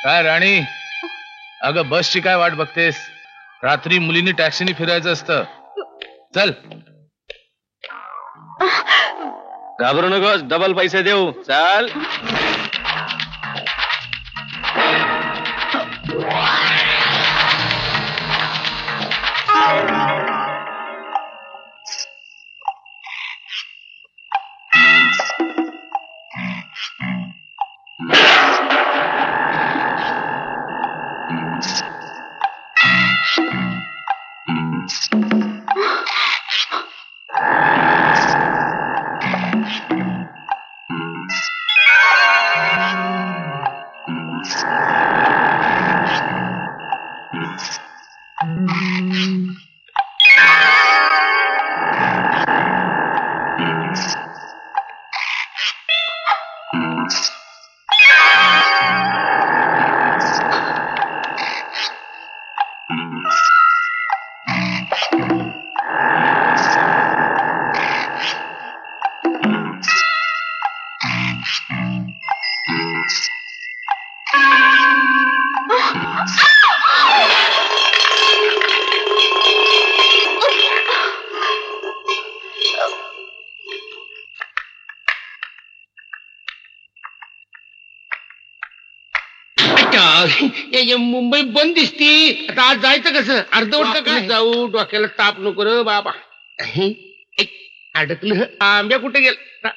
काय राणी, अगं बसची काय वाट बघतेस? रात्री मुलींनी टॅक्सीनी फिरायचं असतं. चल. घाबरू नकोस, डबल पैसे देऊ. चल. मुंबई बंद दिसती. आता आज जायचं कसं? अर्धवट काय जाऊ? डोक्याला ताप नको रे बाबा. अडकलं. आंब्या कुठे गेला?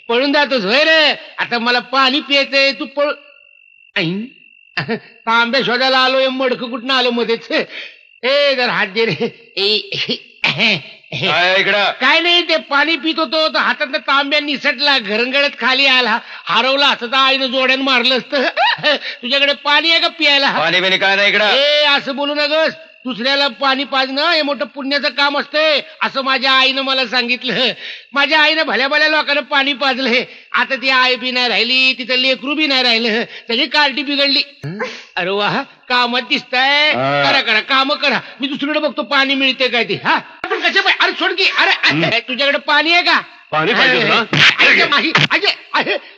पळून जातोस होय रे? आता मला पाणी पियायचंय, तू पळ. आंब्या शोधायला आलो, मडकं कुठनं आलो मध्येच. जर हात दे रे. काय नाही, ते पाणी पित होतो तर हातातला तांब्या निसटला, घरंगळत खाली आला. हरवला असं तर आईनं जोड्यानं मारलं असतं. तुझ्याकडे पाणी आहे का प्यायला? पाणी बिणी काय नाही इकडं. असं बोलू नगस. दुसऱ्याला पाणी पाजणं हे मोठं पुण्याचं काम असतंय, असं माझ्या आईनं मला सांगितलं. माझ्या आईनं भल्या भल्या लोकांना पाणी पाजलंय. आता ती आई बी नाही राहिली, तिथं लेकरू बी नाही राहिलं, सगळी कार्टी बिघडली. अरे वा, कामात दिसताय. करा करा काम करा. मी दुसरीकडे बघतो पाणी मिळते काय ते. हा पण कशा पाहिजे? अरे सोड की. अरे तुझ्याकडे पाणी आहे का? पाणी पाहिजे.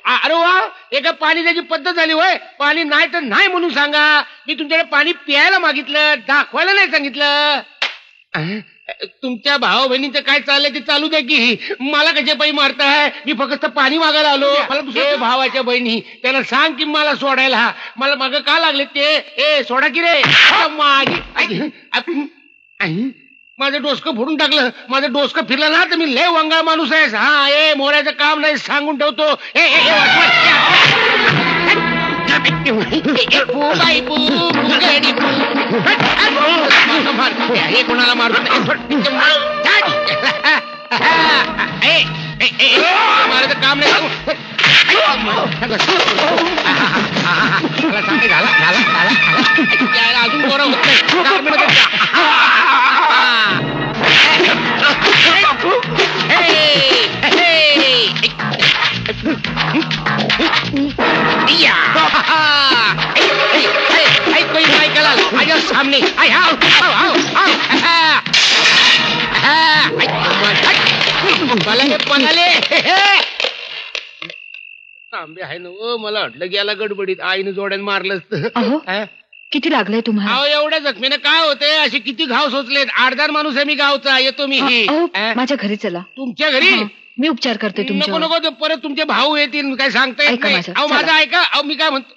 अरे वा, एका पाणी द्यायची पद्धत झाली होय. पाणी नाही तर नाही म्हणून सांगा. मी तुमच्याकडे पाणी प्यायला मागितलं, दाखवायला नाही सांगितलं. तुमच्या भाऊ बहिणीचं काय चाललंय ते चालू द्या की. मला कशा पायी मारताय? मी फक्त पाणी मागायला आलो. मला दुसऱ्या भावाच्या बहिणी त्यांना सांग की मला सोडायला. मला मागं का लागले ते? सोडा की रे. माझं डोसकं फोडून टाकलं. माझं डोसकं फिरलं ना तर मी लय वंगाळ माणूस आहेस. हा मोऱ्याचं काम नाही सांगून ठेवतो. हे कोणाला मारतो? मला तर काम नाही. अजून गोरा होत नाही. कोई माइकल आयो सामने. पणाले आंबे आहे ना. मला वाटलं गेला गडबडीत आईनं जोड्यानं मारलं असतं. किती लागलंय तुम्हाला? एवढ्या जखमीनं काय होते? असे किती घाव सोचलेत. 8-10 माणूस आहे मी गावचा. येतो मी. माझ्या घरी चला. तुमच्या घरी? मी उपचार करते तुमच्या. नको नको, परत तुमचे भाऊ येतील. काय सांगता येत नाही. माझं ऐका. मी काय म्हणतो,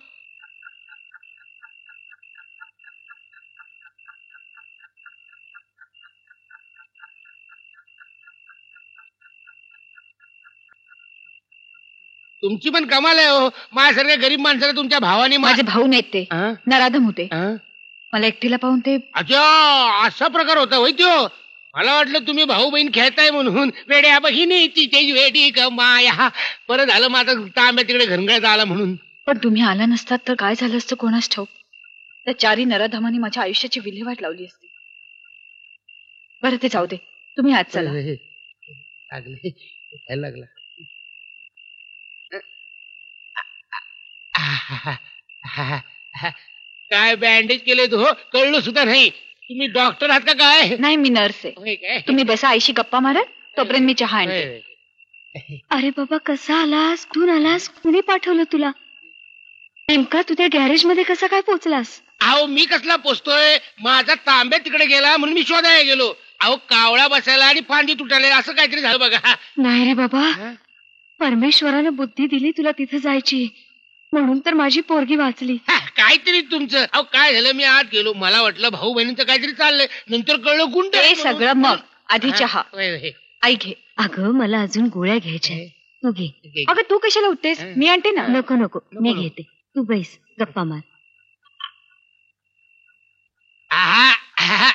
तुमची पण कमाल आहे हो. माझ्यासारख्या गरीब माणसाला तुमच्या भावाने. माझे भाऊ नाहीत ते, नराधम होते. मला एकटीला पाहून ते. अच्छा, असा प्रकार होता होय त्यो. मला वाटलं तुम्ही भाऊ बहीण खेळताय म्हणून. वेड्या बहिणी तिथे वेडी कमाया. बरं झालं माझं तांब्या तिकडे घरंगळत आला म्हणून. पण तुम्ही आला नसतात तर काय झालं असतं कोणास ठाऊक. त्या चारी नराधमांनी माझ्या आयुष्याची विल्हेवाट लावली असती. बरं ते जाऊ दे, तुम्ही आज चला. लागला. काय बँडेज केले तू? कळलं सुद्धा नाही. तुम्ही डॉक्टर आहात का काय? नाही, मी नर्स आहे. तुम्ही बसा, आईशी गप्पा मारा, तोपर्यंत मी चहा आणते. अरे बाबा कसा आलास कुठून आलास कुणी पाठवलं तुला नेमका तू त्या गॅरेज मध्ये कसा काय पोहोचलास अहो मी कसला पोचतोय माझा तांब्या तिकडे गेला म्हणून मी शोधायला गेलो. अहो कावळा बसायला आणि फांदी तुटायला असं काहीतरी झालं बघा. नाही रे बाबा परमेश्वरानं बुद्धी दिली तुला तिथे जायची म्हणून तर माझी पोरगी वाचली. काहीतरी तुमचं. अहो काय झालं मी आत गेलो मला वाटलं भाऊ बहिणींचं काहीतरी चाललंय नंतर कळलं गुंड ते सगळं मग आधी चहा आई घे. अगं मला अजून गोळ्या घ्यायच्या तू घे. अगं तू कशाला उठतेस मी आणते ना. नको नको मी घेते तू बैस गप्पा मार. आहा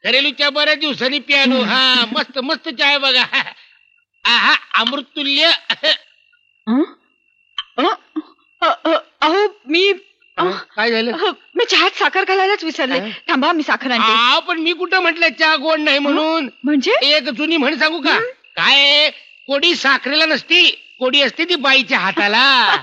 घरेलूच्या बऱ्याच दिवसांनी पियानो. हा मस्त मस्त चाय बघा. आहा अमृततुल्य. अहो मी काय झालं मी चहात साखर घालायलाच विसरले. थांबा मी साखर आणते. अहो पण मी कुठं म्हटलं चहा गोड नाही म्हणून. म्हणजे एक जुनी म्हण सांगू का काय कोडी साखरेला नसती कोडी असते ती बाईच्या हाताला.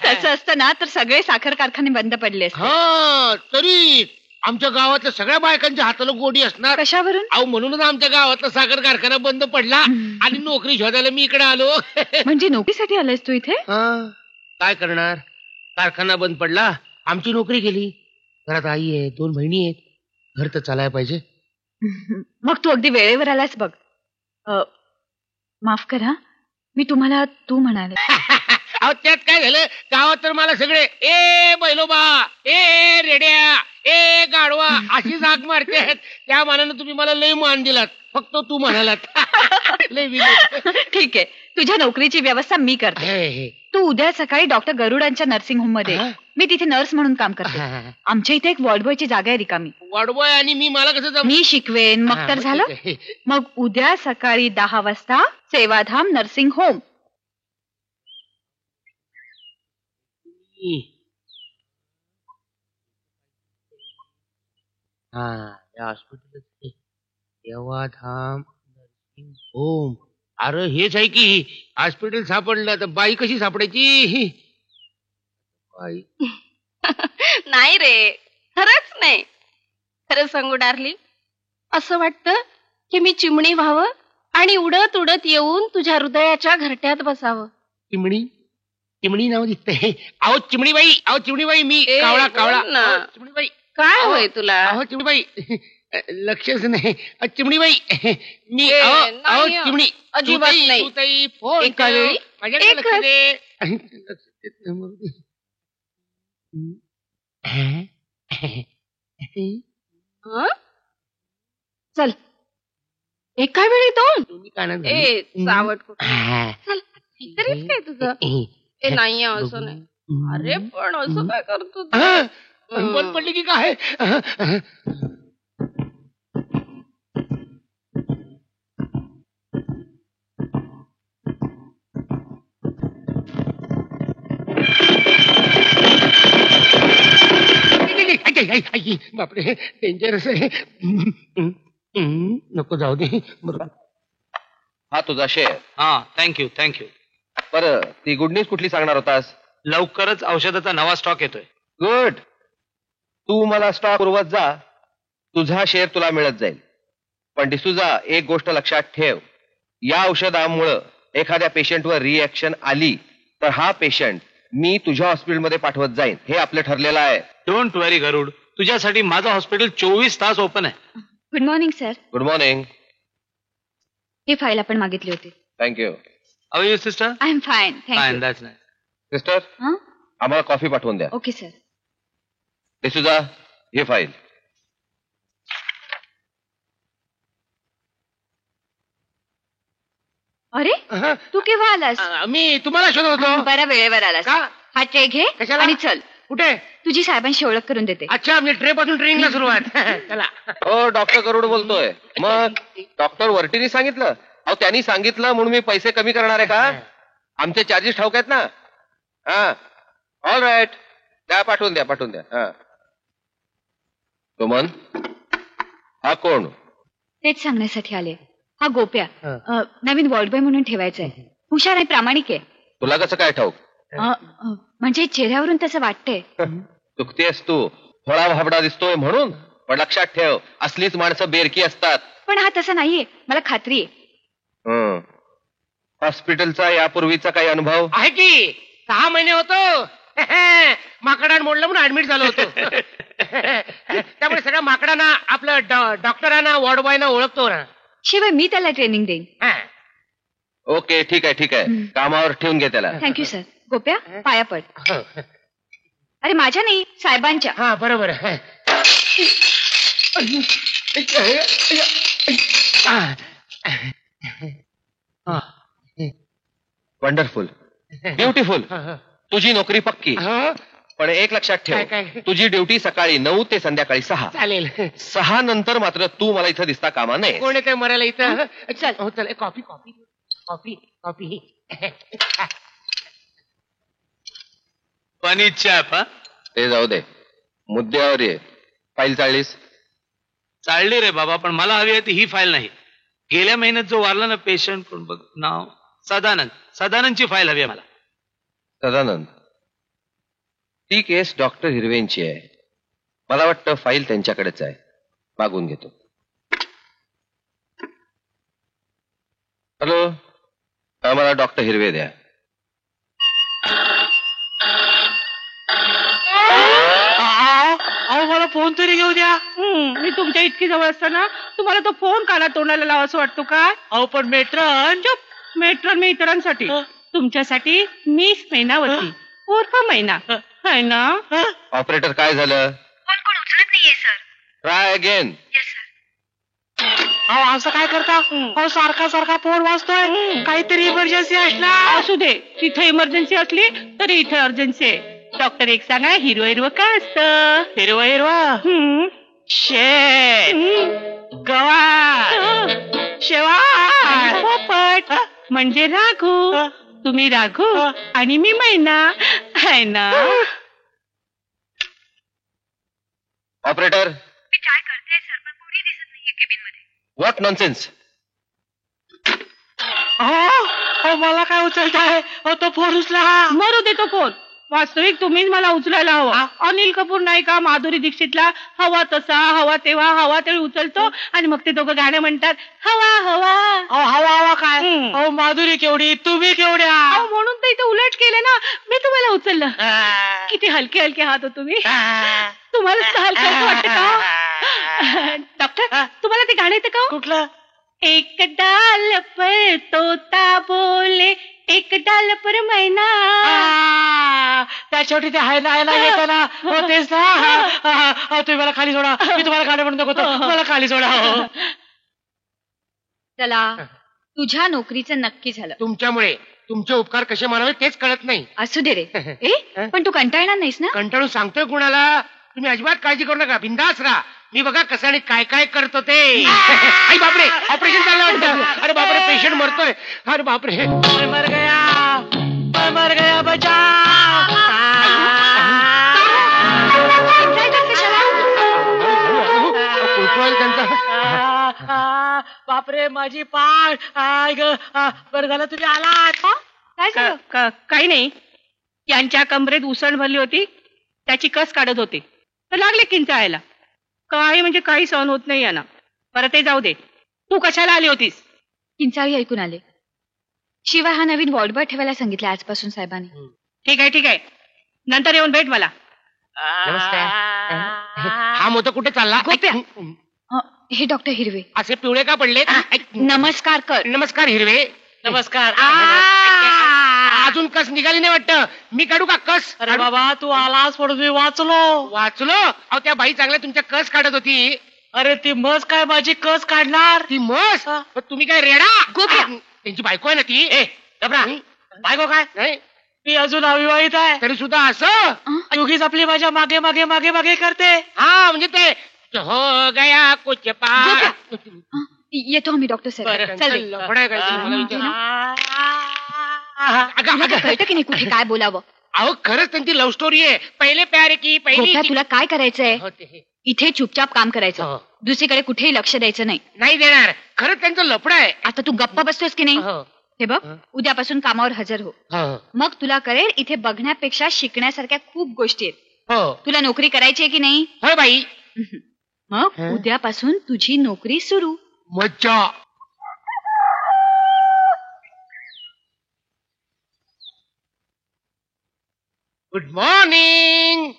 तसं असतं ना तर सगळे साखर कारखाने बंद पडले असते. हा तरी आमच्या गावातल्या सगळ्या बायकांच्या हाताला गोडी असणार. कशावरून अहो म्हणूनच आमच्या गावातला साखर कारखाना बंद पडला आणि नोकरी शोधायला मी इकडे आलो. म्हणजे नोकरीसाठी आलायस तू इथे. काय करणार कारखाना बंद पडला आमची नोकरी गेली. घरात आई आहे 2 बहिणी आहेत घर तर चालायला पाहिजे. मग तू अगदी वेळेवर आलास बघ. माफ करा मी तुम्हाला तू म्हणाले. अहो त्यात काय झालं गावात तर मला सगळे ए बैलोबा ए रेड्या ए गाडवा अशी जाग मारते. त्या मानानं तुम्ही मला लय मान दिलात फक्त तू म्हणालात. लय विनोद. ठीक आहे तुझ्या नोकरीची व्यवस्था मी करते. तू उद्या सकाळी डॉक्टर गरुडांच्या नर्सिंग होम मध्ये मी तिथे नर्स म्हणून काम करते. आमच्या इथे एक वॉर्डबॉयची जागा आहे रिकामी. वॉर्डबॉय आणि मी मला कसं मी शिकवेन मग तर झालं. मग उद्या सकाळी 10 वाजता Sevadham nursing home. Hospital Sevadham nursing home. अरे हेच आहे की हॉस्पिटल सापडलं तर बाई कशी सापडायची. बाई नाही रे खरंच नाही. खरं सांगू डार्लिंग असं वाटतं की मी चिमणी व्हावं आणि उडत उडत येऊन तुझ्या हृदयाच्या घरट्यात बसावं. चिमणी चिमणी नाव दिसतंय. अहो चिमणीबाई अहो चिमणीबाई मी कावळा कावळा. बोल ना. अहो, चिमणीबाई काय होय तुला अहो चिमणीबाई लक्षच नाही. चिमणीबाई मी ए, अहो नाही, अहो चिमणी अजिबात सुताई, नाही. सुताई, फोन एका ठेव. वेळी माझ्याकडे लक्ष एकच. दे. लक्ष देत नाही मग. हं? चल एका वेळी 2. तुम्ही कानात ए घालून. सावट कुठं. हा. चल तरीच काय तुझं ए नाही असं नाही. अरे पण असं काय करतो तू? हा. बंद पडली की काय. बापरे डेंजरस आहे. नको जाऊ दे. हा तुझा शेअर. हा थँक्यू थँक्यू. बरं ती गुड न्यूज कुठली सांगणार होतास. लवकरच औषधाचा नवा स्टॉक येतोय. गुड. तू मला स्टॉक पुरवत जा तुझा शेअर तुला मिळत जाईल. पण डिसूजा एक गोष्ट लक्षात ठेव या औषधामुळं एखाद्या पेशंटवर रिएक्शन आली तर हा पेशंट मी तुझ्या हॉस्पिटलमध्ये पाठवत जाईन हे आपलं ठरलेलं आहे. डोंट वरी गरुड तुझ्यासाठी माझं हॉस्पिटल 24 तास ओपन आहे. Good morning sir. Good morning. ही फाईल आपण मागितली होती. Thank you. How you sister. I am fine fine thank you. That's nice. Sister आम्हाला कॉफी पाठवून द्या. Okay sir. डिसूजा हे फाईल. अरे तू केव्हा आलास. मी तुम्हाला शोधत होतो. बरा वेळेवर आलास. का? हा ट्रे घे कशाला? आणि चल कुठे. तुझी साहेबांशी ओळख करून देते. अच्छा म्हणजे ट्रे पासून ट्रेनिंगला सुरुवात. चला. हो डॉक्टर गरुड बोलतोय. मग डॉक्टर वर्टीनी सांगितलं. अहो त्यांनी सांगितलं म्हणून मी पैसे कमी करणार आहे का. आमचे चार्जेस ठाऊक आहेत ना. हा ऑल राईट द्या पाठवून द्या पाठवून द्या. हा सुमन हा कोण. तेच सांगण्यासाठी आले. हा गोप्या नवीन वॉर्डबॉय म्हणून ठेवायचा आहे. हुशार आणि प्रामाणिक आहे. तुला कसं काय ठाऊक. म्हणजे चेहऱ्यावरून तसं वाटतंय. चुकतेस तू. थोडा भाबडा दिसतोय म्हणून. पण लक्षात ठेव असलीच माणसं बेरकी असतात. पण हा तसा नाहीये मला खात्री आहे. हॉस्पिटलचा यापूर्वीचा काही अनुभव? आहे की 6 महिने होतो माकडान मोडलं म्हणून ऍडमिट झालो होतो. त्यामुळे सगळ्या माकडांना आपलं डॉक्टरांना वॉर्ड बॉयना ओळखतो ना. शिवाय मी त्याला ट्रेनिंग देईन. हा. ओके ठीक आहे ठीक आहे, कामावर ठेवून घे त्याला. Thank you sir. गोप्या पाया पड. अरे माझ्या नाही, साहेबांच्या. हा बरोबर. Wonderful, beautiful. तुझी नोकरी पक्की. पण एक लक्षात काय, ठेव, काय? तुझी ड्युटी सकाळी 9 ते संध्याकाळी 6. चालेल. 6 नंतर मात्र तू मला इथं दिसता कामा नये. कोण येते मरायला इथं? चल. हो चल. Coffee coffee coffee coffee. पाणी चहा पा. ते जाऊ दे, मुद्द्यावर ये. फाईल चाळलीस? चालली रे बाबा, पण मला हवी आहे ती ही फाईल नाही. गेल्या महिन्यात जो वारला ना पेशंट, कोण बघ नाव, सदानंदची फाईल हवी आहे मला. सदानंद, ती केस डॉक्टर हिरवेंची आहे. मला वाटतं फाईल त्यांच्याकडेच आहे, मागून घेतो. हॅलो, मला डॉक्टर हिरवे द्या. अहो मला फोन तरी घेऊ द्या. मी तुमच्या इतकी जवळ असताना तुम्हाला तो फोन काना तोंडाला लावायचं वाटतो काय? अहो पण मेट्रन. चुप. मेट्रन मी इतरांसाठी, तुमच्यासाठी मिस मैनावती उर्फ मैना है ना. ऑपरेटर काय झालं? फोन कोण उचलत नाहीये sir. Try again. Yes sir. अहो असं काय करता? अहो सारखा सारखा फोन वाजतोय. काहीतरी इमर्जन्सी असणार. असू दे, तिथे इमर्जन्सी असली तरी इथे अर्जन्सी आहे. डॉक्टर एक सांगा, हिरवं हिरवं काय असतं? हिरवं हिरवं शेत, गवार, शेवाळ, पोपट म्हणजे राघू. तुम्ही राघू आणि मी मैना है ना. ऑपरेटर, मी ट्राय करते सर, पण कोणी दिसत नाहीये केबिन मध्ये. What nonsense. अहो मला काय उचलताय? तो फोन उचला. मरू दे तो फोन. वास्तविक तुम्हीच मला उचलायला हवा. अनिल कपूर नाही का माधुरी दीक्षितला हवा तसा हवा तेव्हा हवा तेव्हा उचलतो आणि मग ते दोघं गाणं म्हणतात हवा हवा. हवा हवा काय? अहो माधुरी केवढी, तुम्ही केवढ्या. म्हणून तर इथं उलट केलं ना, मी तुम्हाला उचललं. किती हलके हलके हात हो तुम्ही. तुम्हाला हलकं वाटतं का? डॉक्टर तुम्हाला ते गाणं येतं का? कुठलं? एक डाल पर तोता बोले, एक डाल पर मैना. त्या शेवटी ते हाय ना येतं ना. तेच ना. तुम्ही मला खाली सोडा, मी तुम्हाला गाणं म्हणून दाखवतो. मला खाली सोडा. चला, तुझ्या नोकरीचं नक्की झालं. तुमच्यामुळे तुमचे उपकार कसे मानावे तेच कळत नाही. असू दे रे. पण तू कंटाळणार नाहीस ना? कंटाळून सांगतोय कुणाला? तुम्ही अजिबात काळजी करू नका, बिंदास राहा. मी बघा कसं आणि काय काय करतो ते. आई बापरे, ऑपरेशन झालं वाटतं. अरे बापरे, पेशंट मरतोय. अरे बापरे, मर गया, मर गया बचा. बापरे माझी पाठ. बरं झालं तुम्ही आलात. काय झालं? काही नाही, यांच्या कमरेत उसण भरली होती, त्याची कस काढत होते तर लागले किंचाळायला. काही म्हणजे काही सहन होत नाही यांना. बरं ते जाऊ दे, तू कशाला आली होतीस? किंचाळी ऐकून आले. शिवाय हा नवीन वॉर्ड बॉय ठेवायला सांगितलं आजपासून साहेबांनी. ठीक आहे ठीक आहे, नंतर येऊन भेट मला. नमस्कार. हा मोठं कुठे चालला? गोप्या. हे डॉक्टर हिरवे. असे पिवळे का पडले? नमस्कार कर. नमस्कार हिरवे. नमस्कार. अजून कस निघाली नाही वाटतं. मी काढू का कस? अरे बाबा तू आलास म्हणून मी वाचलो. वाचलो? अहो त्या बाई चांगल्या तुमच्या कस काढत होती. अरे ती मस काय माझी कस काढणार? ती मस? पण तुम्ही काय रेडा? गोप्या. त्यांची बायको आहे ना ती. बायको काय? नाही मी अजून अविवाहित आहे. तरी सुद्धा असं युगीच आपली माझ्या मागे मागे मागे मागे करते. हा म्हणजे ते हो गया कुछ पा. येतो आम्ही डॉक्टर साहेब. चल रे. तुला तर कळतं की नाही कुठे काय बोलावं? अहो खरंच त्यांची लव्ह स्टोरी आहे. पहिले प्यार की पहिली. गोप्या, तुला काय करायचंय? हो, ते. इथे चुपचाप काम करायचं. हो. दुसरीकडे कुठेही लक्ष द्यायचं नाही. नाही देणार. खरंच त्यांचं लफडं आहे. आता तू गप्पा बसतोस की नाही? हो. हे बघ, उद्यापासून कामावर हजर हो. हो. मग तुला कळेल इथे बघण्यापेक्षा शिकण्यासारख्या खूप गोष्टी आहेत. हो. तुला नोकरी करायची आहे की नाही? होय बाई. मग उद्यापासून तुझी नोकरी सुरू. मज्जा. Good morning.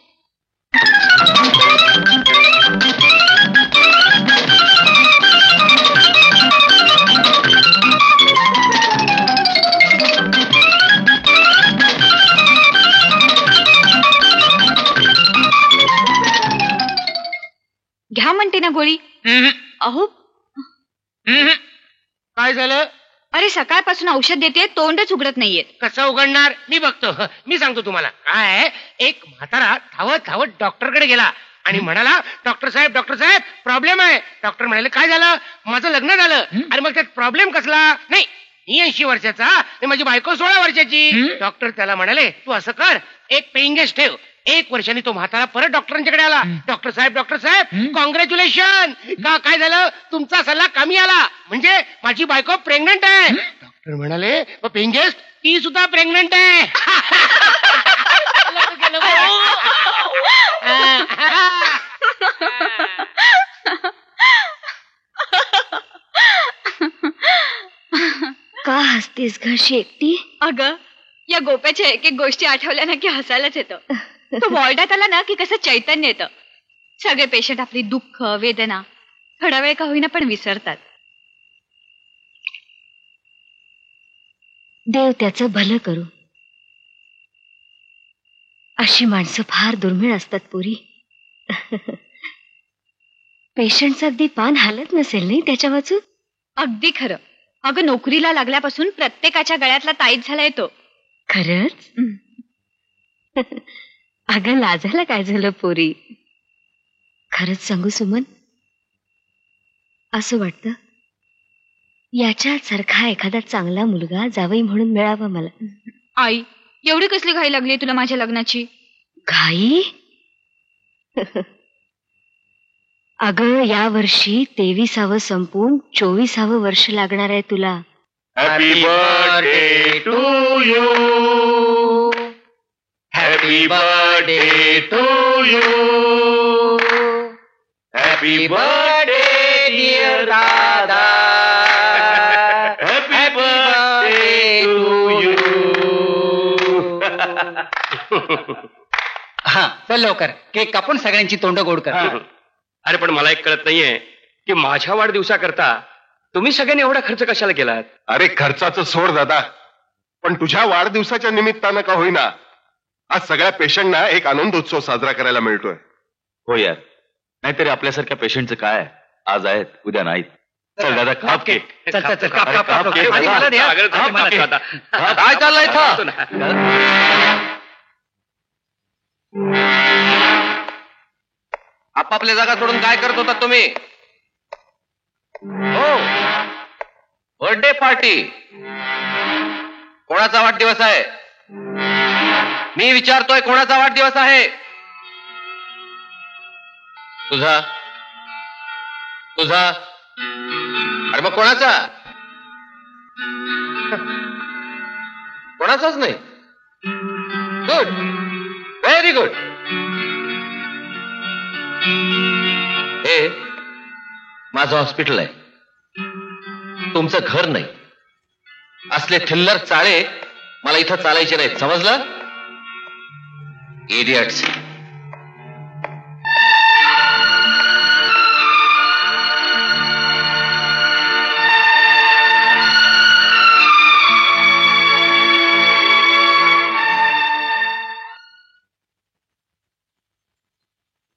घ्या म्हणते ना गोळी. अहो काय झालं? अरे सकाळपासून औषध देते, तोंडच उघडत नाहीये. कसं उघडणार? मी बघतो. मी सांगतो तुम्हाला. काय, एक म्हातारा धावत धावत डॉक्टरकडे गेला आणि म्हणाला, डॉक्टर साहेब प्रॉब्लेम आहे. डॉक्टर म्हणाले, काय झालं? माझं लग्न झालं. आणि मग त्यात प्रॉब्लेम कसला? नाही, मी 80 वर्षाचा आणि माझी बायको 16 वर्षाची. डॉक्टर त्याला म्हणाले, तू असं कर, एक पेइंग गेस्ट ठेव. 1 वर्षांनी तो म्हातारा परत डॉक्टरांच्याकडे आला. डॉक्टर साहेब कॉंग्रॅच्युलेशन. काय झालं? तुमचा सल्ला कामी आला. म्हणजे माझी बायको प्रेग्नंट आहे. डॉक्टर म्हणाले, पेइंग गेस्ट ती सुद्धा प्रेग्नंट आहे. का हसतेस ग शेकटी? अगं या गोप्याच्या एक एक गोष्टी आठवल्या ना की हसायलाच येतं. तो वॉर्डात आला ना की कसं चैतन्य येतं. सगळे पेशंट आपली दुःख वेदना थोडा वेळ का होईना पण विसरतात. देव त्याचं भलं करू. अशी माणसं फार दुर्मिळ असतात पुरी. पेशंटचं अगदी पान हालत नसेल नाही त्याच्या वाचून. अगदी खरं. अगं नोकरीला लागल्यापासून प्रत्येकाच्या गळ्यातला ताईत झाला येतो. खरंच? अगं लाजायला काय झालं पोरी? खरंच सांगू सुमन, असं वाटतं याच्यात सारखा एखादा चांगला मुलगा जावई म्हणून मिळावा मला. आई एवढी कसली घाई लागली तुला माझ्या लग्नाची? घाई? अगं या वर्षी 23वे संपून 24वे वर्ष लागणार आहे तुला. Happy birthday to you. Happy birthday to you. Happy birthday dear दादा. Happy birthday to you. हा चल लवकर केक कापून सगळ्यांची तोंड गोड कर. अरे पण मला एक कळत नाहीये की माझ्या वाढदिवसाकरता तुम्ही सगळ्यांनी एवढा खर्च कशाला केलात? अरे खर्चाचं सोड दादा, पण तुझ्या वाढदिवसाच्या निमित्तानं का होईना आज सगळ्या पेशंटना एक आनंद उत्सव साजरा करायला मिळतोय. हो यार, नाहीतरी आपल्यासारख्या पेशंटचं काय, आज आहेत उद्या नाहीत. चल दादा काप केक. चल चल चल काप काप काप केक. आणि मला द्या. काय चाललंय इथं? आपापल्या जागा सोडून काय करत होता तुम्ही? हो, बर्थडे पार्टी. कोणाचा वाढदिवस आहे? मी विचारतोय कोणाचा वाढदिवस आहे? तुझा? तुझा? अरे मग कोणाचा? कोणाचाच नाही. Good, very good. हे माझं हॉस्पिटल आहे, तुमचं घर नाही. असले थिल्लर चाळे मला इथं चालायचे नाहीत, समजलं? इडियट्स.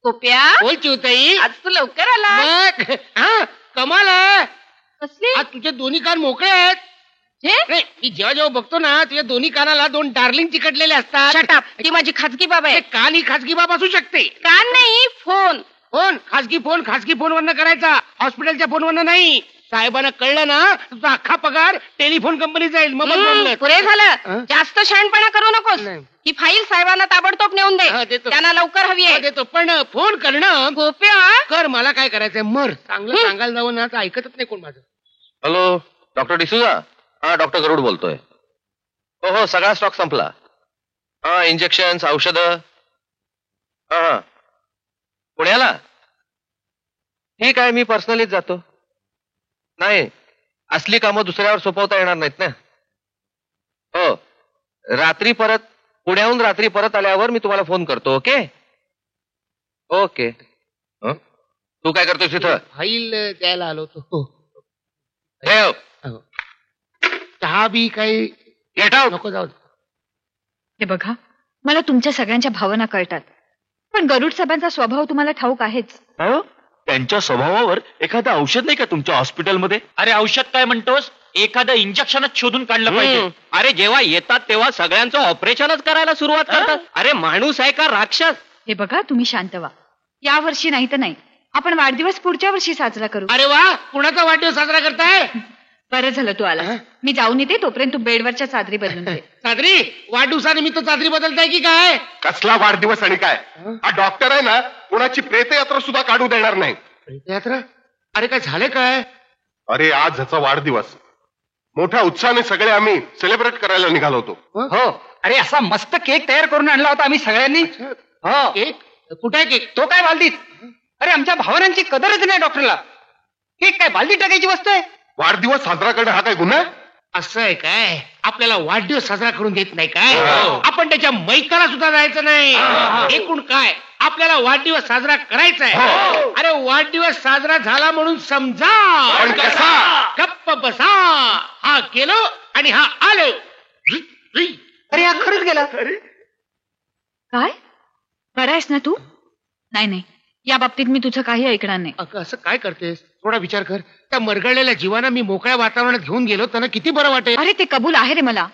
गोप्या बोल चिवताई. आज तू लवकर आला. मग हा कमाल आहे. कसली? आज तुझे दोन्ही कान मोकळे आहेत. नाही, मी जेव्हा जेव्हा बघतो ना तुझ्या दोन्ही कानाला 2 डार्लिंग चिकटलेले असतात. शटाप, ती माझी खाजगी बाब आहे. कान ही खाजगी बाब असू शकते. कान नाही, फोन. फोन खाजगी फोनवरनं करायचा, हॉस्पिटलच्या फोनवरनं नाही. साहेबांना कळलं ना तुझा अख्खा पगार टेलिफोन कंपनी जाईल. मग जमलं. पुरे झालं. जास्त शहाणपणा करू नकोस. ही फाईल साहेबांना ताबडतोब नेऊन दे. देतो. त्यांना लवकर हवी आहे. देतो, पण फोन करणं. गोप्या कर, मला काय करायचंय मर. चांगलं सांगायला जावं ना तर ऐकतच नाही कोण माझं. Hello, doctor D'Souza. हा, डॉक्टर गरुड बोलतोय. हो हो, सगळा स्टॉक संपला. हा, इंजेक्शन औषधं. हा, पुण्याला? ठीक आहे, मी पर्सनलीच जातो. नाही, असली कामं दुसऱ्यावर सोपवता येणार नाहीत ना. हो, रात्री परत पुण्याहून रात्री परत आल्यावर मी तुम्हाला फोन करतो. Okay okay. तू काय करतोस तिथं? फाईल द्यायला आलो होतो. ठेव. चहा बी काही गेट आउट. नको जाऊ. हे बघा, मला तुमच्या सगळ्यांच्या भावना कळतात, पण गरुड साहेबांचा स्वभाव तुम्हाला ठाऊक आहेच. त्यांच्या स्वभावावर एखादं औषध नाही का तुमच्या हॉस्पिटलमध्ये? अरे औषध काय म्हणतोस? एखादं इंजेक्शनच शोधून काढलं पाहिजे. अरे जेव्हा येतात तेव्हा सगळ्यांचं ऑपरेशनच करायला सुरुवात करतात. अरे माणूस आहे का राक्षस? हे बघा, तुम्ही शांत व्हा. या वर्षी नाही तर नाही, आपण वाढदिवस पुढच्या वर्षी साजरा करू. अरे वा, कुणाचा वाढदिवस साजरा करताय? बरं झालं तू आला. मी जाऊन येते, तोपर्यंत तू बेडवरच्या चादरी बदलून दे. चादरी? वाढदिवसानिमित्त चादरी बदलताय की काय? कसला वाढदिवस आणि काय? हा डॉक्टर आहे ना, कोणाची प्रेतयात्रा सुद्धा काढू देणार नाही. प्रेतयात्रा? अरे काय झालं काय? अरे आज ह्याचा वाढदिवस मोठ्या उत्साहाने सगळे आम्ही सेलिब्रेट करायला निघालो होतो. हो, अरे असा मस्त केक तयार करून आणला होता आम्ही सगळ्यांनी. हो. केक? कुठे आहे केक? तो काय बालदीत? अरे आमच्या भावनांची कदरच नाही डॉक्टरला. केक काय बालदीत टाकायची वस्तू आहे? वाढदिवस साजरा करणं हा काय गुन्हा आहे? असं आहे काय? आपल्याला वाढदिवस साजरा करून देत नाही काय? आपण त्याच्या मैकाला सुद्धा जायचं नाही. एकूण काय, आपल्याला वाढदिवस साजरा करायचा आहे. अरे वाढदिवस साजरा झाला म्हणून समजा. पण कसा? गप्प बसा. हा गेलो आणि हा आलो. अरे हा खरंच गेला. काय बरं आहेस ना तू? नाही नाही, या बाबतीत मी तुझं काही ऐकणार नाही. असं काय करतेस? थोडा विचार कर. त्या मरगळलेल्या जीवांना मी मोकळ्या वातावरणात घेऊन गेलो, त्यांना किती बरं वाटेल. अरे ते कबूल आहे रे मला,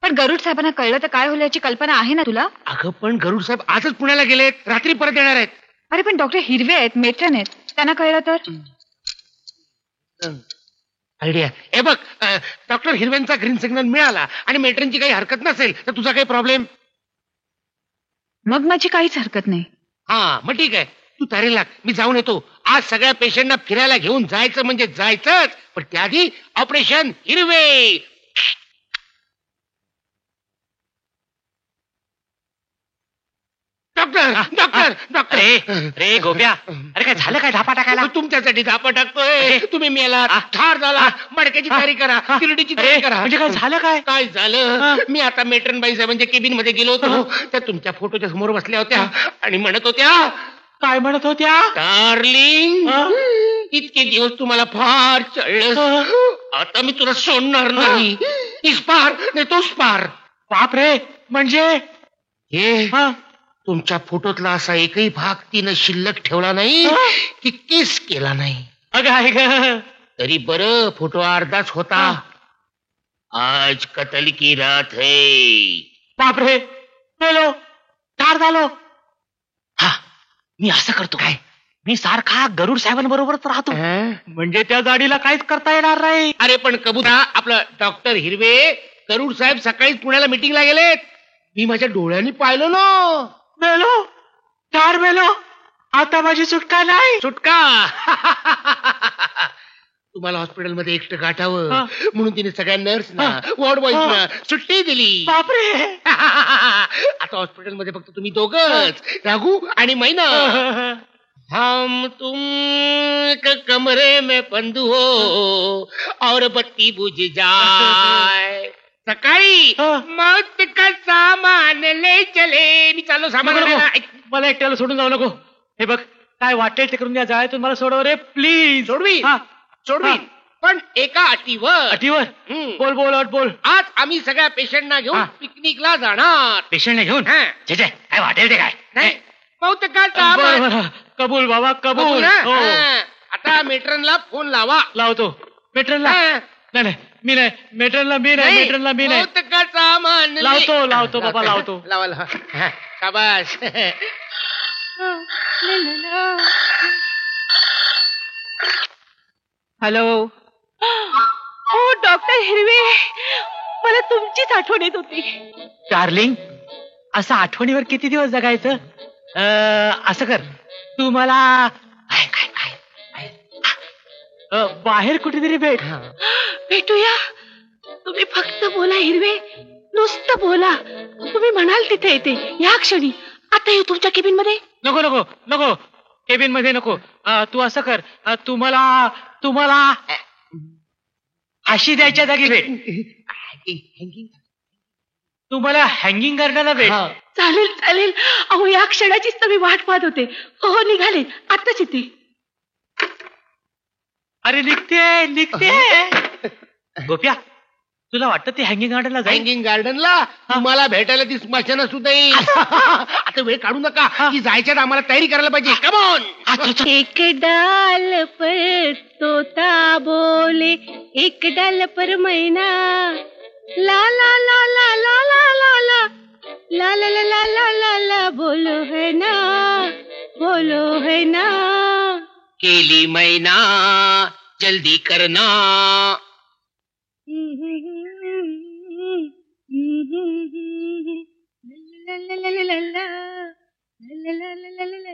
पण गरुड साहेबांना कळलं तर काय होईल याची कल्पना आहे ना तुला? अगं पण गरुड साहेब आजच पुण्याला गेलेत, रात्री परत येणार आहेत. अरे पण डॉक्टर हिरवे आहेत, मेट्रन आहेत, त्यांना कळलं तर? आयडिया. हे बघ, डॉक्टर हिरव्यांचा ग्रीन सिग्नल मिळाला आणि मेट्रनची काही हरकत नसेल तर तुझा काही प्रॉब्लेम? मग माझी काहीच हरकत नाही. हा मग ठीक आहे, तू तयारी लाग, मी जाऊन येतो. आज सगळ्या पेशंटना फिरायला घेऊन जायचं म्हणजे जायचंच, पण त्याआधी ऑपरेशन हिरवे. Doctor doctor doctor. रे गोप्या, अरे काय झालं काय धापा टाकायला? तुमच्यासाठी धापा टाकतोय. तुम्ही मेला, ठार झाला, मडक्याची तयारी करा, तिरडीची तयारी करा. म्हणजे काय झालं काय? काय झालं? मी आता मेट्रन बाई साहेबांच्या केबिन मध्ये गेलो होतो. त्या तुमच्या फोटोच्या समोर बसल्या होत्या आणि म्हणत होत्या. काय म्हणत होत्या? डार्लिंग, इतके दिवस तुम्हाला फार चढलं, आता मी तुला सोडणार नाही. इस पार नाही तोच पार. बाप रे, म्हणजे हे तुमच्या फोटोतला असा एकही भाग तिनं शिल्लक ठेवला नाही की किस केला नाही. अगं आहे ग. तरी बरं, फोटो अर्धाच होता. आज कत्ल की रात है. बाप रे, गेलो, ठार झालो. हा, मी असं करतो काय, मी सारखा गरुड साहेबांबरोबरच राहतो, म्हणजे त्या गाडीला काहीच करता येणार नाही. अरे पण कबूता, आपलं डॉक्टर हिरवे, गरुड साहेब सकाळीच पुण्याला मीटिंगला गेलेत. मी माझ्या डोळ्यांनी पाहिलं ना. मेलो, ठार मेलो, आता माझी सुटका नाही. सुटका? तुम्हाला हॉस्पिटलमध्ये एकटं गाठावं म्हणून तिने सगळ्या नर्सना, वॉर्ड बॉयजना सुट्टी दिली. बापरे. आता हॉस्पिटलमध्ये फक्त तुम्ही दोघंच, राघू आणि मैना. हम तुम एक कमरे में बंद हो और बत्ती बुझ जाए. सकाळी मौत का सामान ले चले. मी चाललो सामान आणायला. मला एकट्याला सोडून जाऊ नको. हे बघ, काय वाटेल ते करून द्या, जायतून मला सोडव रे प्लीज. सोडवी पण एका अटीवर. अटीवर? बोल बोल बोल. आज आम्ही सगळ्या पेशंटना घेऊन पिकनिकला जाणार. पेशंटने घेऊन? जे काय वाटेल ते काय. नाही, मौत का सामान. कबूल बाबा, कबूल. आता मेट्रनला फोन लावा. लावतो. मेट्रनला? नाही, मी नाही. मेट्रनला मी नाही. मेट्रनला मी नाही. मौत का सामान. लावतो बाबा, लावतो. लावा. शाबास. हॅलो. हो डॉक्टर हिरवे, मला तुमचीच आठवण येत होती. डार्लिंग, असं आठवणीवर किती दिवस जगायचं? असं कर, तू मला बाहेर कुठेतरी भेटूया. तुम्ही फक्त बोला हिरवे, नुसतं बोला. तुम्ही म्हणाल तिथे येते या क्षणी. आता येऊ तुमच्या केबिन मध्ये? नको नको नको, केबिन मध्ये नको. तू असं कर, तुम्हाला फाशी द्यायच्या जागी भेट. तू मला हँगिंग गार्डनला भेट. हा. चालेल चालेल. अहो या क्षणाचीच तर मी वाट पाहत होते. हो निघाले आत्ताच येते. अरे निघते निघते. गोप्या तुला वाटतं ते हँगिंग गार्डनला जाईल? हँगिंग गार्डनला तुम्हाला भेटायला ती स्मशाना सुद्धा येईल. आता वेळ काढू नका की जायच्यात आम्हाला तयारी करायला पाहिजे. कमॉन. एक डाल पर तोता बोले एक डाल पर मैना ला ला ला ला ला ला ला ला ला ला ला ला ला ला ला बोलो है ना केली मैना जल्दी करना. ला ला ला ला ला ला ला ला ला ला ला ला ला